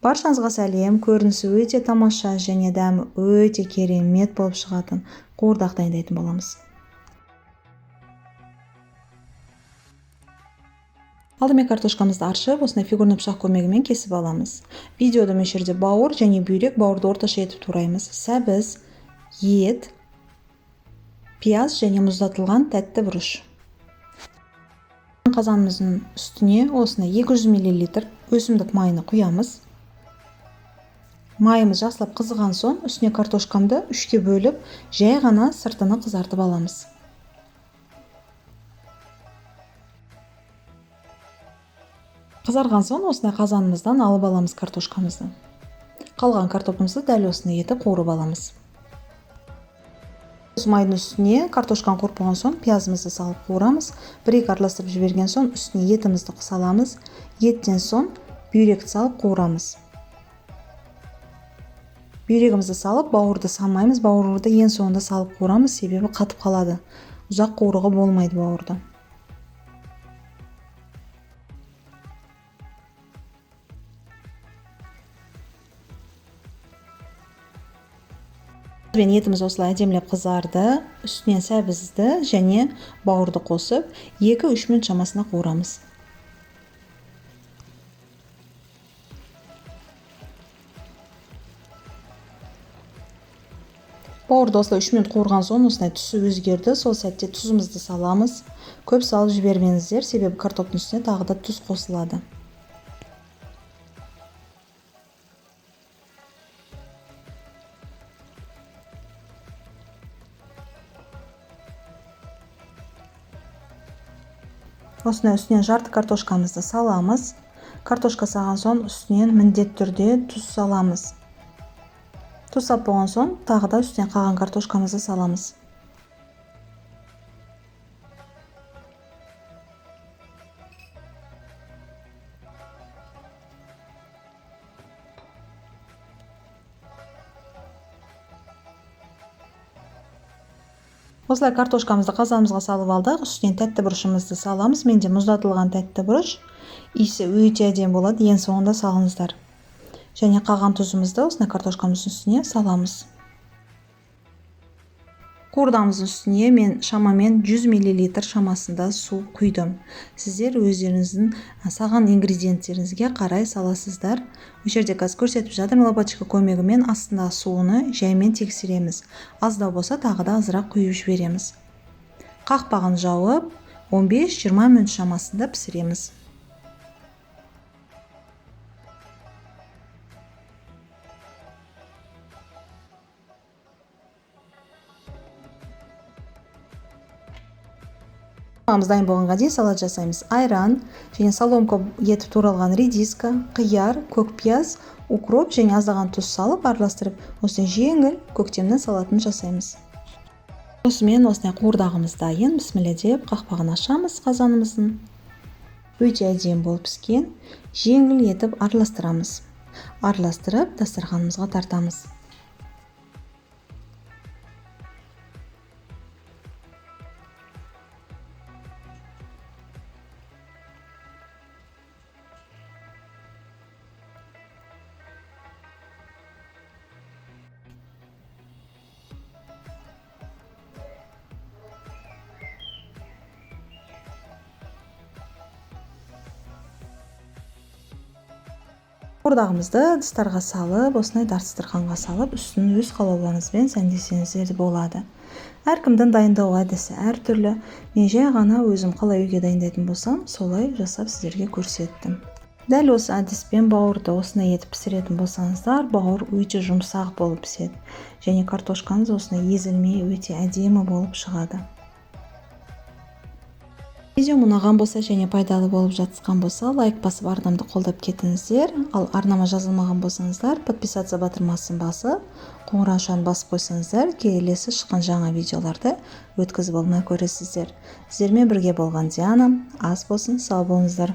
Баршаңызға сәлем. Көрінісі өте тамаша және дәмі өте керемет болып шығатын қуырдақ дайындайтын боламыз. Алдымен картошкамызды аршып, осындай фигурный пышақ көмегімен кесіп аламыз. Видеода мөлшерде бауыр және бүйрек, бауырды орташа етіп тураймыз. Сәбіз, ет, пияз және мұздатылған тәтті бұрыш. Қазанымыздың үстіне осындай 200 мл өсімдік майын құямыз. Майымыз жақсылап қызыған соң, үстіне картошкамды 3-ке бөліп, жай ғана сыртыны қызартып аламыз. Қызарған соң, осындай қазанымыздан алып аламыз картошкамызды. Қалған картопымызды дәл осындай етіп қуырып аламыз. Осы майдың үстіне картошканы қуырып болған соң, пиязымызды салып қуырамыз. 1-2 араластырып жіберген соң, үстіне етімізді саламыз. Еттен соң бүйректі салып қуырамыз. Бүйрегімізді салып, бауырды салмаймыз. Бауырды ең соңында салып қуырамыз, себебі қатып қалады. Ұзақ қуыруға болмайды бауырды. Етіміз осылай әдемілеп қызарды. Үстінен сәбізді және бауырды қосып, 2-3 минут шамасына қуырамыз. Бауырды осылай 3 минут қуырған соң, осылай түсі өзгерді. Сол сәтте тұзымызды саламыз. Көп салып жібермеңіздер, себебі картоптың үстіне тағы да тұз қосылады. Осындай үстінен жарты картошкамызды саламыз. Картошка салған соң, үстінен міндетті түрде тұз саламыз. Тұз салып болған соң, тағы да үстінен қалған картошкамызды саламыз. Осылай картошкамызды қазанымызға салып алдық. Үстінен тәтті бұрышымызды саламыз. Менде мұздатылған тәтті бұрыш. Иісі өте әдемі болады. Ең соңында салыңыздар. Және қалған тұзымызды осындай картошкамыздың үстіне саламыз. Қуырдағымыздың үстіне мен шамамен 100 мл шамасында су құйдым. Сіздер өздеріңіздің салған ингредиенттеріңізге қарай саласыздар. Осы жерде қазір көрсетіп жатырмын, лопаточка көмегімен астындағы суыны жаймен тексереміз. Аздау болса тағы да азырақ құйып жібереміз. Қақпағын жауып 15-20 минут шамасында пісіреміз. Дайын болғанға дейін салат жасаймыз. Айран және соломка етіп туралған редиска, қияр, көк пияз, укроп және аздаған тұз салып араластырып, осындай жеңіл көктемнің салатын жасаймыз. Осымен осындай қуырдағымыз дайын. Бісміллә деп қақпағын ашамыз қазанымыздың. Өте әдемі болып піскен. Жеңіл етіп араластырамыз. Араластырып дастарханымызға тартамыз. Қуырдағымызды ыдыстарға салып, осындай дастарханға салып, үстін өз қалауларыңызбен сәндесеңіздер болады. Әркімдің дайындау әдісі әртүрлі. Мен жай ғана өзім қалай үйге дайындайтын болсам, солай жасап сіздерге көрсеттім. Дәл осы әдіспен бауырды осындай етіп пісіретін болсаңыздар, бауыр өте жұмсақ болып піседі. Және картошкаңыз осындай езілмей өте әдемі болып шығады. Видео ұнаған болса және пайдалы болып жатқан болса, лайк басып арнамды қолдап кетіңіздер. Ал арнама жазылмаған болсаңыздар, подписаться батырмасын басып, қоңыраушаны басып қойсаңыздар, келесі шыққан жаңа видеоларды өткізіп алмай көресіздер. Сіздермен бірге болған Диана. Ас болсын, сау болыңыздар.